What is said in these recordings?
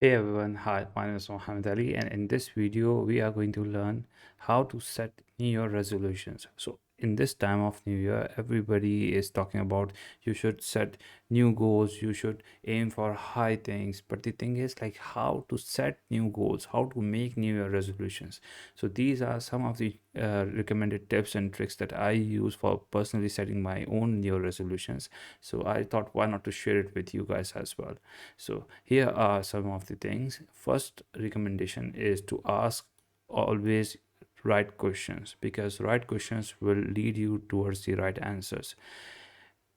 Hey everyone, hi, my name is Mohammed Ali, and in this video, we are going to learn how to set New Year resolutions. So, in this time of New Year, everybody is talking about you should set new goals, you should aim for high things. But the thing is, like, how to set new goals, how to make New Year resolutions. So, these are some of the recommended tips and tricks that I use for personally setting my own New Year resolutions. So, I thought, why not to share it with you guys as well. So here are some of the things. First recommendation is to ask always right questions, because right questions will lead you towards the right answers.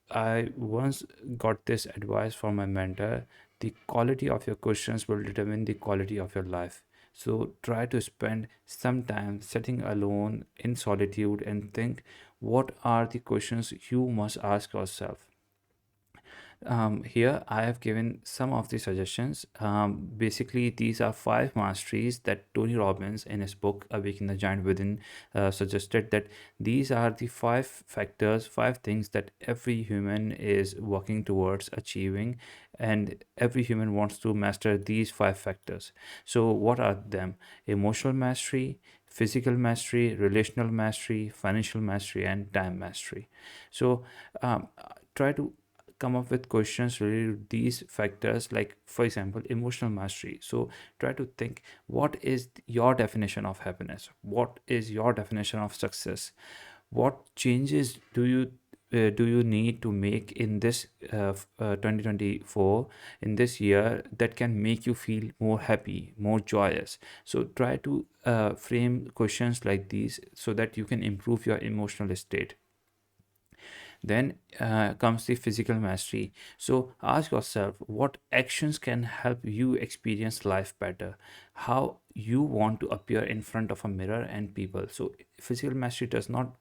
I once got this advice from my mentor: the quality of your questions will determine the quality of your life. So try to spend some time sitting alone in solitude and think, what are the questions you must ask yourself. Here I have given some of the suggestions. Basically, these are five masteries that Tony Robbins, in his book Awaken the Giant Within, suggested that these are the five factors, five things that every human is working towards achieving, and every human wants to master these five factors. So, what are them? Emotional mastery, physical mastery, relational mastery, financial mastery, and time mastery. So, um, try to come up with questions related to these factors, like for example emotional mastery. So try to think, what is your definition of happiness, what is your definition of success, what changes do you need to make in this 2024, in this year, that can make you feel more happy, more joyous. So try to frame questions like these so that you can improve your emotional state. Then comes the physical mastery. So ask yourself, what actions can help you experience life better? How you want to appear in front of a mirror and people. So physical mastery does not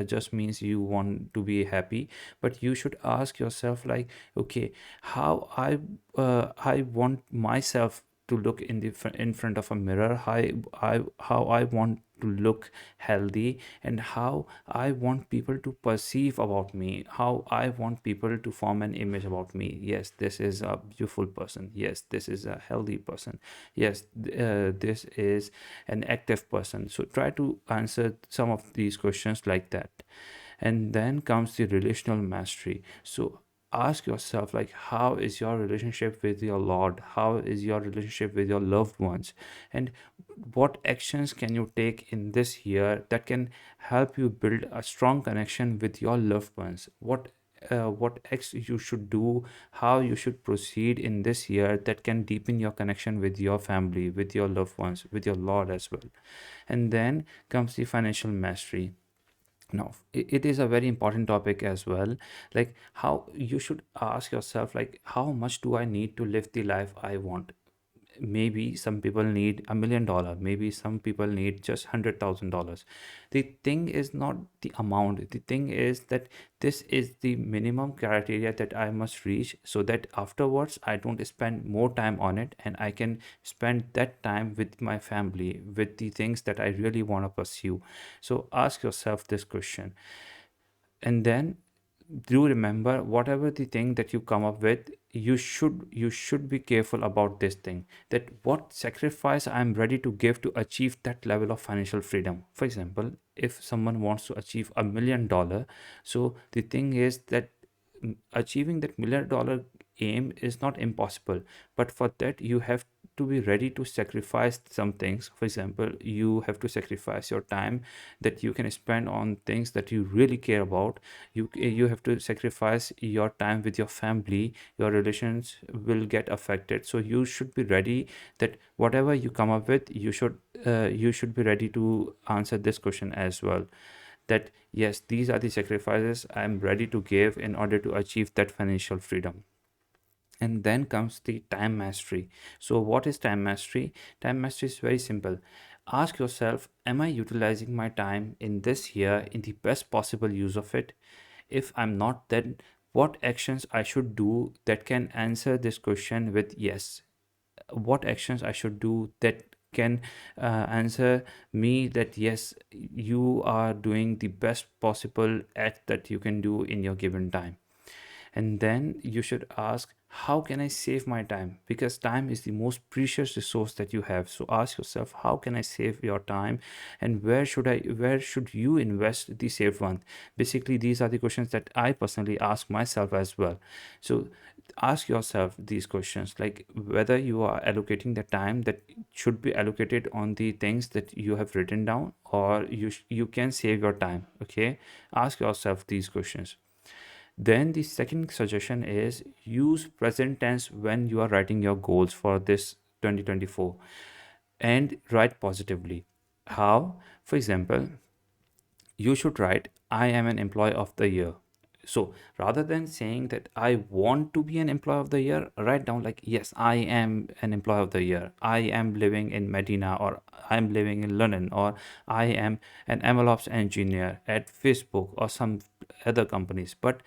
just means you want to be happy, but you should ask yourself like, okay, how I want myself to look in in front of a mirror, how I want to look healthy, and how I want people to perceive about me, how I want people to form an image about me. Yes, this is a beautiful person. Yes, this is a healthy person. Yes, this is an active person. So try to answer some of these questions like that. And then comes the relational mastery. So ask yourself like, how is your relationship with your Lord, how is your relationship with your loved ones, and what actions can you take in this year that can help you build a strong connection with your loved ones. What X you should do, how you should proceed in this year that can deepen your connection with your family, with your loved ones, with your Lord as well. And then comes the financial mastery. Now it is a very important topic as well. Like, how you should ask yourself like, how much do I need to live the life I want? Maybe some people need $1 million, maybe some people need just $100,000. The thing is not the amount, the thing is that this is the minimum criteria that I must reach, so that afterwards I don't spend more time on it and I can spend that time with my family, with the things that I really want to pursue. So ask yourself this question. And then do remember, whatever the thing that you come up with, you should be careful about this thing, that what sacrifice I'm ready to give to achieve that level of financial freedom. For example, if someone wants to achieve $1 million, so the thing is that achieving that $1 million aim is not impossible, but for that you have to be ready to sacrifice some things. For example, you have to sacrifice your time that you can spend on things that you really care about. You have to sacrifice your time with your family. Your relations will get affected, so you should be ready that whatever you come up with, you should be ready to answer this question as well, that yes, these are the sacrifices I'm ready to give in order to achieve that financial freedom. And then comes the time mastery. So what is time mastery? Time mastery is very simple. Ask yourself, am I utilizing my time in this year in the best possible use of it? If I'm not, then what actions I should do that can answer this question with yes? What actions I should do that can answer me that yes, you are doing the best possible act that you can do in your given time? And then you should ask, how can I save my time? Because time is the most precious resource that you have. So ask yourself, how can I save your time, and where should you invest the saved one? Basically, these are the questions that I personally ask myself as well. So ask yourself these questions, like whether you are allocating the time that should be allocated on the things that you have written down, or you can save your time. Okay, ask yourself these questions. Then the second suggestion is use present tense when you are writing your goals for this 2024, and write positively. How? For example, you should write, I am an employee of the year. So rather than saying that I want to be an employee of the year, write down like, yes, I am an employee of the year. I am living in Medina, or I'm living in London, or I am an MLOps engineer at Facebook or some other companies. But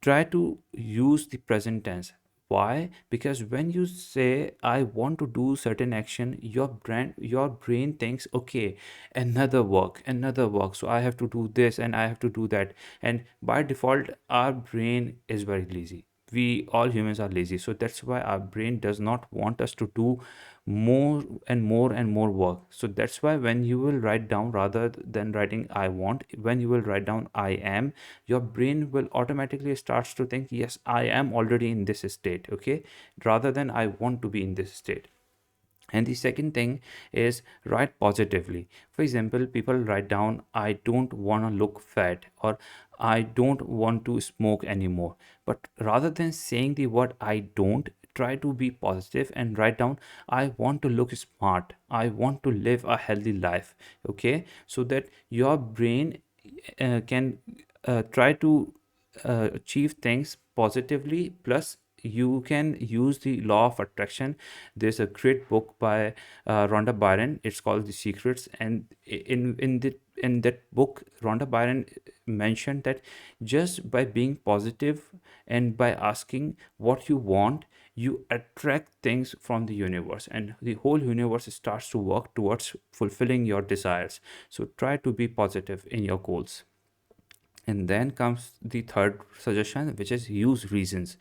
try to use the present tense. Why? Because when you say I want to do certain action, your brain thinks, okay, another work, so I have to do this and I have to do that. And by default, our brain is very lazy. We all humans are lazy, so that's why our brain does not want us to do more and more and more work. So that's why when you will write down, rather than writing I want, when you will write down I am, your brain will automatically starts to think, yes, I am already in this state. Okay, rather than I want to be in this state. And the second thing is write positively. For example, people write down, I don't want to look fat, or I don't want to smoke anymore. But rather than saying the word I don't, try to be positive and write down, I want to look smart, I want to live a healthy life. Okay, so that your brain can try to achieve things positively. Plus you can use the law of attraction. There's a great book by Rhonda Byron. It's called The Secrets, and in that book, Rhonda Byron mentioned that just by being positive and by asking what you want, you attract things from the universe, and the whole universe starts to work towards fulfilling your desires. So try to be positive in your goals. And then comes the third suggestion, which is use reasons.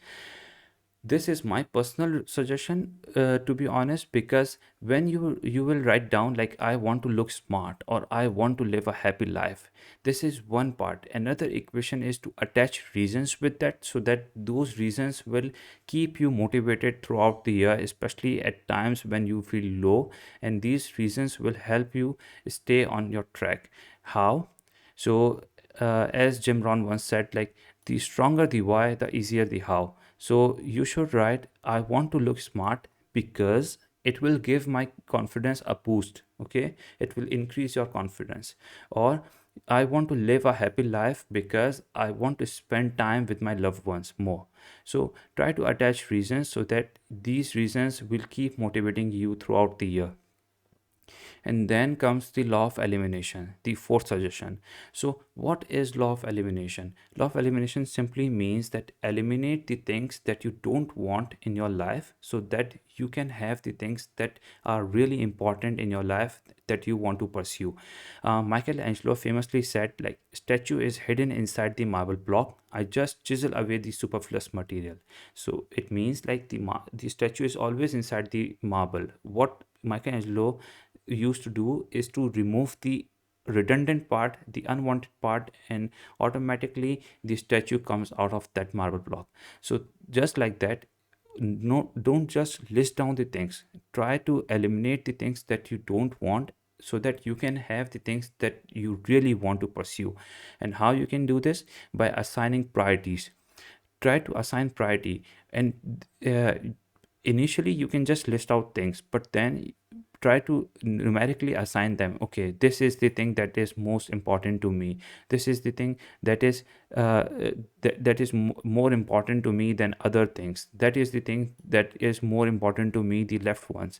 This is my personal suggestion, to be honest, because when you will write down like I want to look smart, or I want to live a happy life, this is one part. Another equation is to attach reasons with that, so that those reasons will keep you motivated throughout the year, especially at times when you feel low. And these reasons will help you stay on your track. How? So as Jim Rohn once said, like, the stronger the why, the easier the how. So you should write, I want to look smart because it will give my confidence a boost. Okay, it will increase your confidence. Or I want to live a happy life because I want to spend time with my loved ones more. So try to attach reasons so that these reasons will keep motivating you throughout the year. And then comes the law of elimination, the fourth suggestion. So what is law of elimination? Law of elimination simply means that eliminate the things that you don't want in your life, so that you can have the things that are really important in your life that you want to pursue. Michelangelo famously said, like, statue is hidden inside the marble block, I just chisel away the superfluous material. So it means like the statue is always inside the marble. What Michelangelo used to do is to remove the redundant part, the unwanted part, and automatically the statue comes out of that marble block. So just like that, no, don't just list down the things. Try to eliminate the things that you don't want, so that you can have the things that you really want to pursue. And how you can do this? By assigning priorities. Try to assign priority. And initially you can just list out things, but then try to numerically assign them. Okay, this is the thing that is most important to me, this is the thing that is more important to me than other things, that is the thing that is more important to me, the left ones.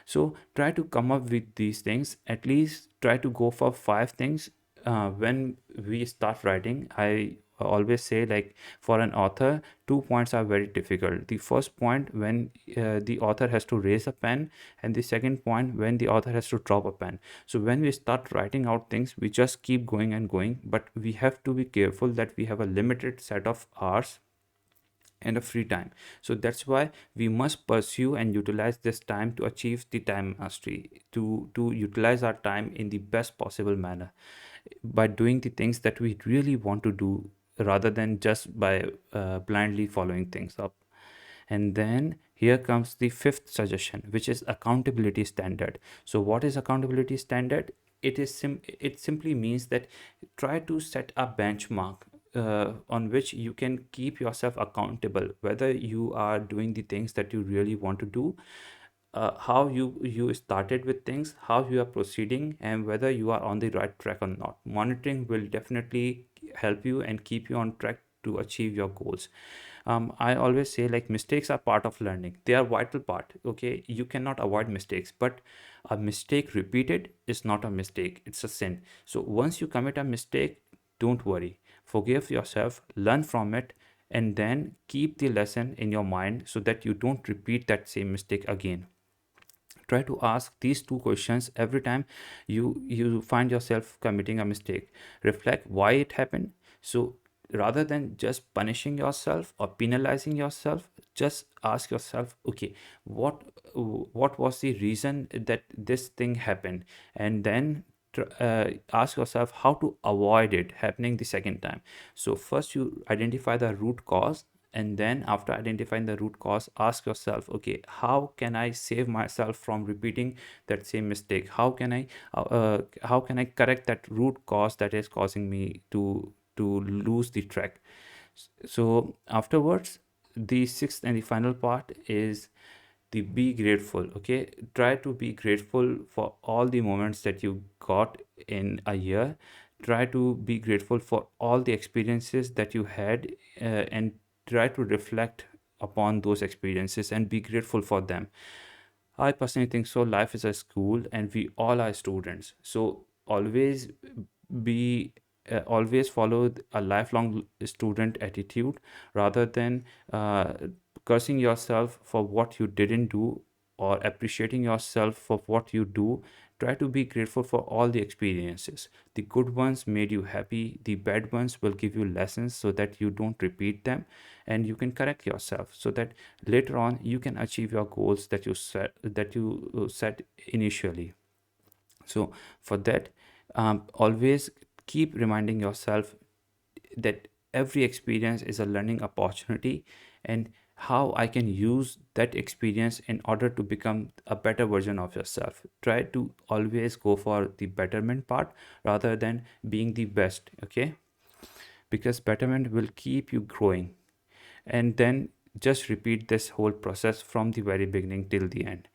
So try to come up with these things. At least try to go for five things. When we start writing, I always say, like, for an author, 2 points are very difficult. The first point, when the author has to raise a pen, and the second point, when the author has to drop a pen. So when we start writing out things, we just keep going and going, but we have to be careful that we have a limited set of hours and a free time. So that's why we must pursue and utilize this time to achieve the time mastery, to utilize our time in the best possible manner by doing the things that we really want to do, rather than just by blindly following things up. And then here comes the fifth suggestion, which is accountability standard. So what is accountability standard? It simply means that try to set a benchmark on which you can keep yourself accountable, whether you are doing the things that you really want to do, how you started with things, how you are proceeding, and whether you are on the right track or not. Monitoring will definitely help you and keep you on track to achieve your goals. I always say, like, mistakes are part of learning. They are vital part. Okay, you cannot avoid mistakes, but a mistake repeated is not a mistake. It's a sin. So once you commit a mistake, don't worry. Forgive yourself, learn from it, and then keep the lesson in your mind so that you don't repeat that same mistake again. Try to ask these two questions every time you find yourself committing a mistake. Reflect why it happened. So rather than just punishing yourself or penalizing yourself, just ask yourself, okay, what what was the reason that this thing happened, and then ask yourself how to avoid it happening the second time. So first you identify the root cause, and then after identifying the root cause, ask yourself, okay, how can I save myself from repeating that same mistake? How can I correct that root cause that is causing me to lose the track? So afterwards, the sixth and the final part is the be grateful. Okay, try to be grateful for all the moments that you got in a year. Try to be grateful for all the experiences that you had, and try to reflect upon those experiences and be grateful for them. I personally think so. Life is a school, and we all are students. So be always follow a lifelong student attitude, rather than uh, cursing yourself for what you didn't do, or appreciating yourself for what you do. Try to be grateful for all the experiences. The good ones made you happy, the bad ones will give you lessons so that you don't repeat them, and you can correct yourself so that later on you can achieve your goals that you set initially. So for that, always keep reminding yourself that every experience is a learning opportunity, and how I can use that experience in order to become a better version of yourself. Try to always go for the betterment part rather than being the best. Okay, because betterment will keep you growing. And then just repeat this whole process from the very beginning till the end.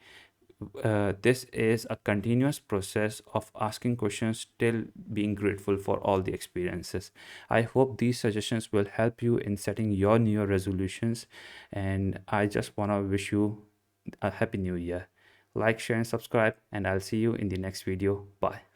This is a continuous process of asking questions, still being grateful for all the experiences. I hope these suggestions will help you in setting your new year resolutions, and I just want to wish you a happy new year. Like, share, and subscribe, and I'll see you in the next video. Bye.